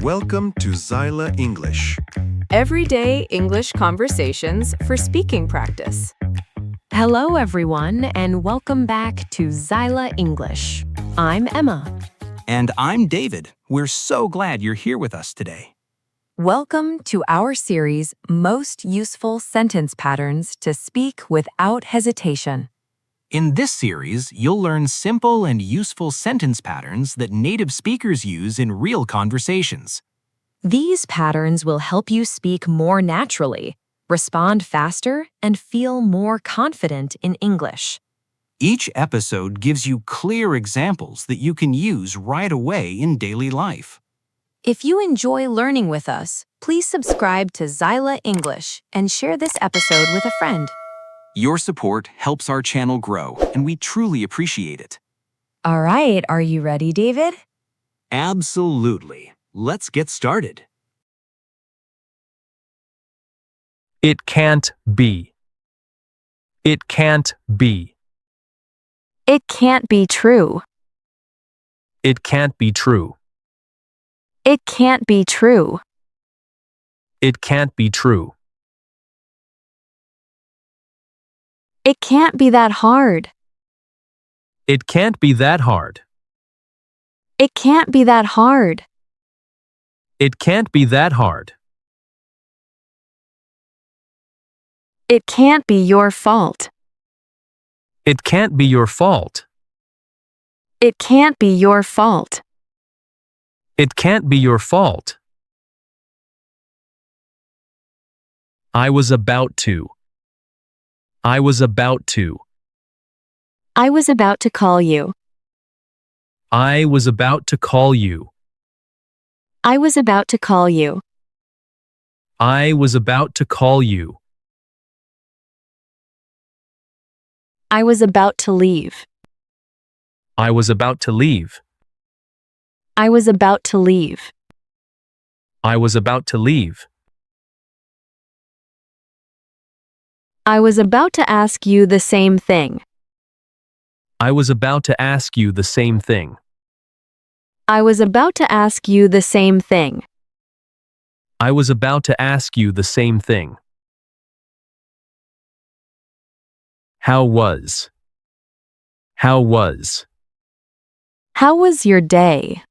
Welcome to Zyla English. Everyday English conversations for speaking practice. Hello, everyone, and welcome back to Zyla English. I'm Emma. And I'm David. We're so glad you're here with us today. Welcome to our series, Most Useful Sentence Patterns to Speak Without Hesitation. In this series, you'll learn simple and useful sentence patterns that native speakers use in real conversations. These patterns will help you speak more naturally, respond faster, and feel more confident in English. Each episode gives you clear examples that you can use right away in daily life. If you enjoy learning with us, please subscribe to Zyla English and share this episode with a friend. Your support helps our channel grow, and we truly appreciate it. All right, are you ready, David? Absolutely. Let's get started. It can't be. It can't be. It can't be true. It can't be true. It can't be true. It can't be true. It can't be that hard. It can't be that hard. It can't be that hard. It can't be that hard. It can't be your fault. It can't be your fault. It can't be your fault. It can't be your fault. I was about to. I was about to. I was about to call you. I was about to call you. I was about to call you. I was about to call you. I was about to leave. I was about to leave. I was about to leave. I was about to leave. I was about to ask you the same thing. I was about to ask you the same thing. I was about to ask you the same thing. I was about to ask you the same thing. How was? How was? How was your day?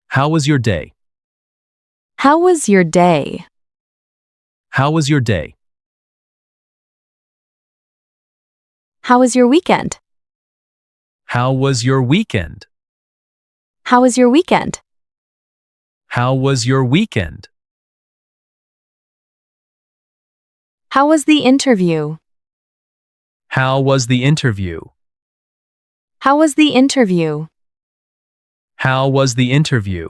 How was your day? How was your day? How was your day? How was your weekend? How was your weekend? How was your weekend? How was your weekend? How was the interview? How was the interview? How was the interview? How was the interview?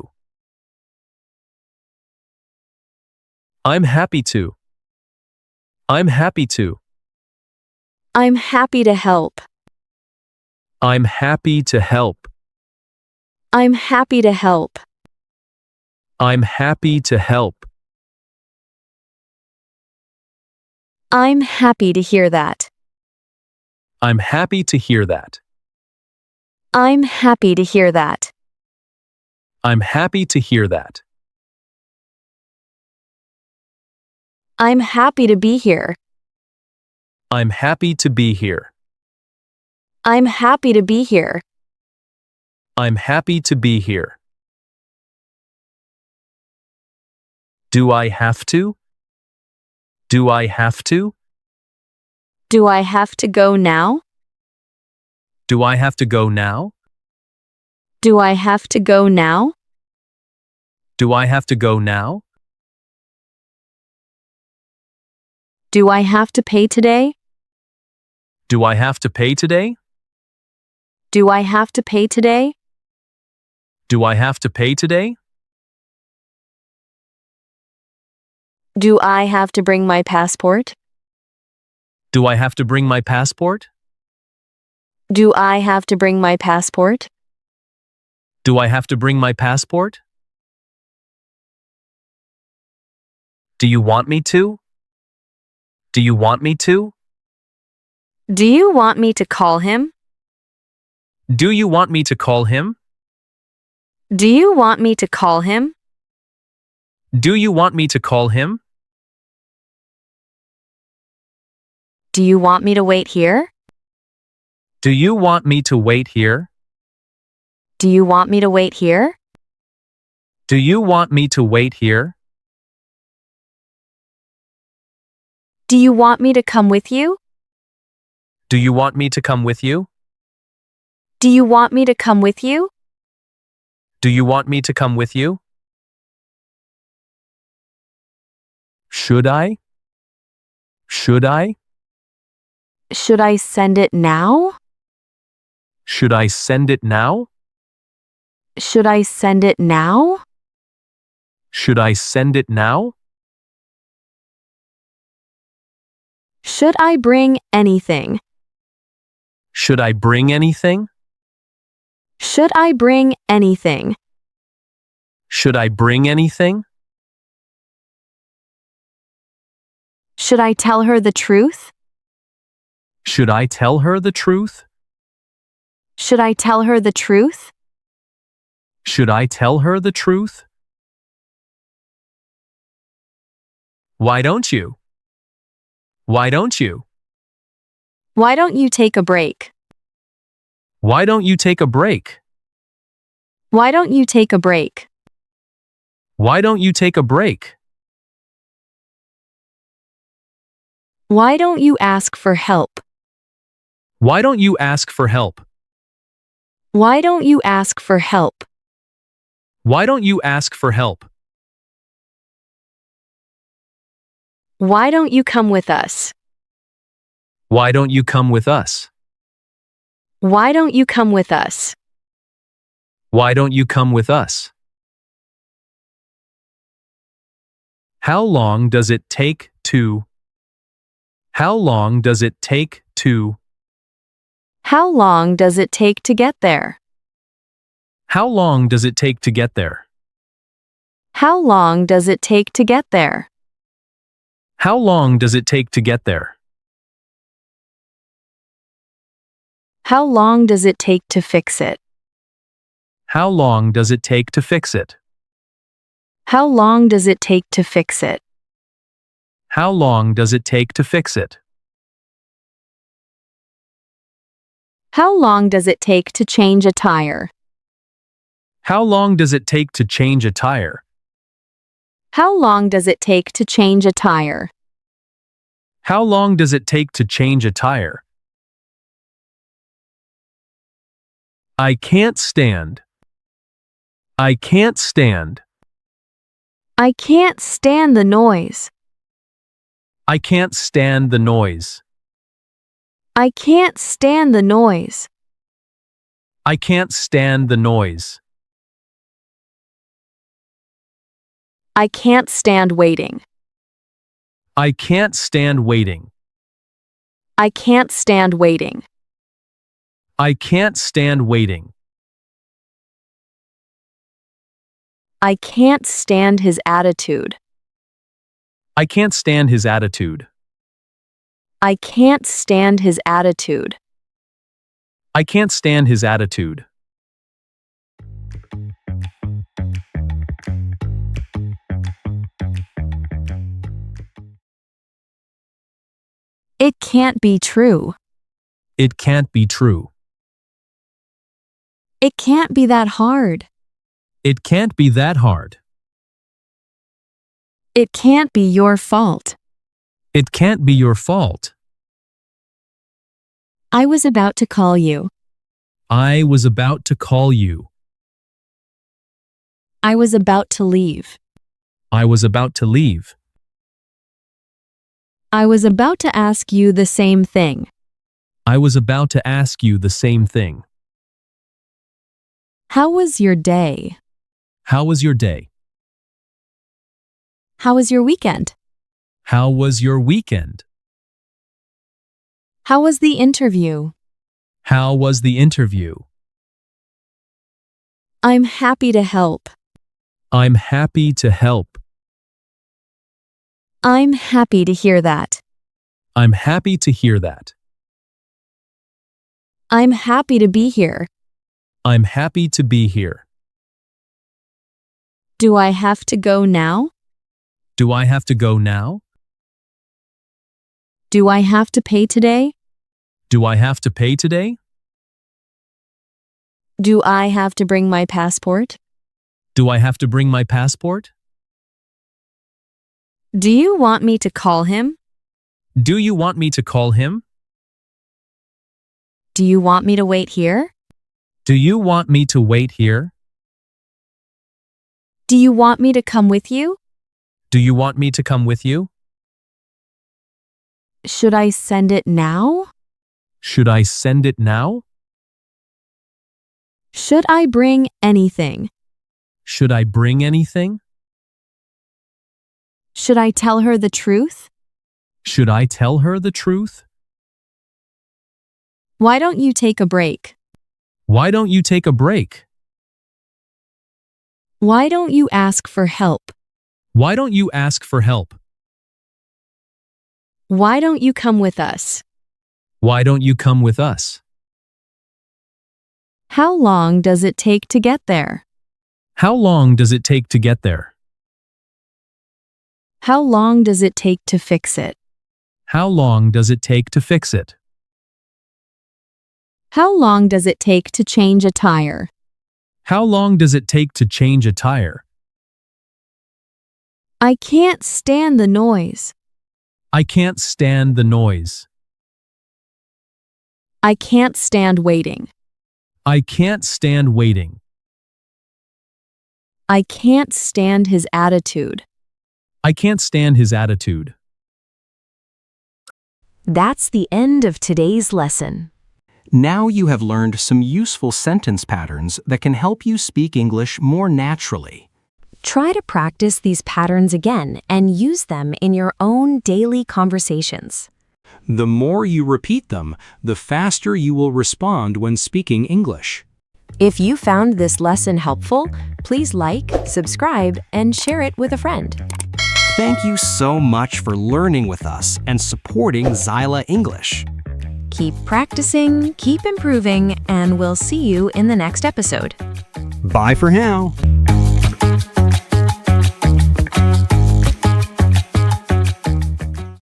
I'm happy to. I'm happy to. I'm happy to help. I'm happy to help. I'm happy to help. I'm happy to help. I'm happy to hear that. I'm happy to hear that. I'm happy to hear that. I'm happy to hear that. I'm happy to be here. I'm happy to be here. I'm happy to be here. I'm happy to be here. Do I have to? Do I have to? Do I have to go now? Do I have to go now? Do I have to go now? Do I have to go now? Do I have to pay today? Do I have to pay today? Do I have to pay today? Do I have to pay today? Do I have to bring my passport? Do I have to bring my passport? Do I have to bring my passport? Do I have to bring my passport? Do you want me to? Do you want me to? Do you want me to call him? Do you want me to call him? Do you want me to call him? Do you want me to call him? Do you want me to wait here? Do you want me to wait here? Do you want me to wait here? Do you want me to wait here? Do you want me to come with you? Do you want me to come with you? Do you want me to come with you? Do you want me to come with you? Should I? Should I? Should I send it now? Should I send it now? Should I send it now? Should I send it now? Should I bring anything? Should I bring anything? Should I bring anything? Should I bring anything? Should I tell her the truth? Should I tell her the truth? Should I tell her the truth? Should I tell her the truth? Why don't you? Why don't you? Why don't you take a break? Why don't you take a break? Why don't you take a break? Why don't you take a break? Why don't you ask for help? Why don't you ask for help? Why don't you ask for help? Why don't you ask for help? Why don't you come with us? Why don't you come with us? Why don't you come with us? Why don't you come with us? How long does it take to? How long does it take to? How long does it take to get there? How long does it take to get there? How long does it take to get there? How long does it take to get there? How long does it take to fix it? How long does it take to fix it? How long does it take to fix it? How long does it take to fix it? How long does it take to change a tire? How long does it take to change a tire? How long does it take to change a tire? How long does it take to change a tire? I can't stand. I can't stand. I can't stand the noise. I can't stand the noise. I can't stand the noise. I can't stand the noise. I can't stand waiting. I can't stand waiting. I can't stand waiting. I can't stand waiting. I can't stand his attitude. I can't stand his attitude. I can't stand his attitude. I can't stand his attitude. It can't be true. It can't be true. It can't be that hard. It can't be that hard. It can't be your fault. It can't be your fault. I was about to call you. I was about to call you. I was about to leave. I was about to leave. I was about to ask you the same thing. I was about to ask you the same thing. How was your day? How was your day? How was your weekend? How was your weekend? How was the interview? How was the interview? I'm happy to help. I'm happy to help. I'm happy to hear that. I'm happy to hear that. I'm happy to be here. I'm happy to be here. Do I have to go now? Do I have to go now? Do I have to pay today? Do I have to pay today? Do I have to bring my passport? Do I have to bring my passport? Do you want me to call him? Do you want me to call him? Do you want me to wait here? Do you want me to wait here? Do you want me to come with you? Do you want me to come with you? Should I send it now? Should I send it now? Should I bring anything? Should I bring anything? Should I tell her the truth? Should I tell her the truth? Why don't you take a break? Why don't you take a break? Why don't you ask for help? Why don't you ask for help? Why don't you come with us? Why don't you come with us? How long does it take to get there? How long does it take to get there? How long does it take to fix it? How long does it take to fix it? How long does it take to change a tire? How long does it take to change a tire? I can't stand the noise. I can't stand the noise. I can't stand waiting. I can't stand waiting. I can't stand his attitude. I can't stand his attitude. That's the end of today's lesson. Now you have learned some useful sentence patterns that can help you speak English more naturally. Try to practice these patterns again and use them in your own daily conversations. The more you repeat them, the faster you will respond when speaking English. If you found this lesson helpful, please like, subscribe, and share it with a friend. Thank you so much for learning with us and supporting Zyla English. Keep practicing, keep improving, and we'll see you in the next episode. Bye for now.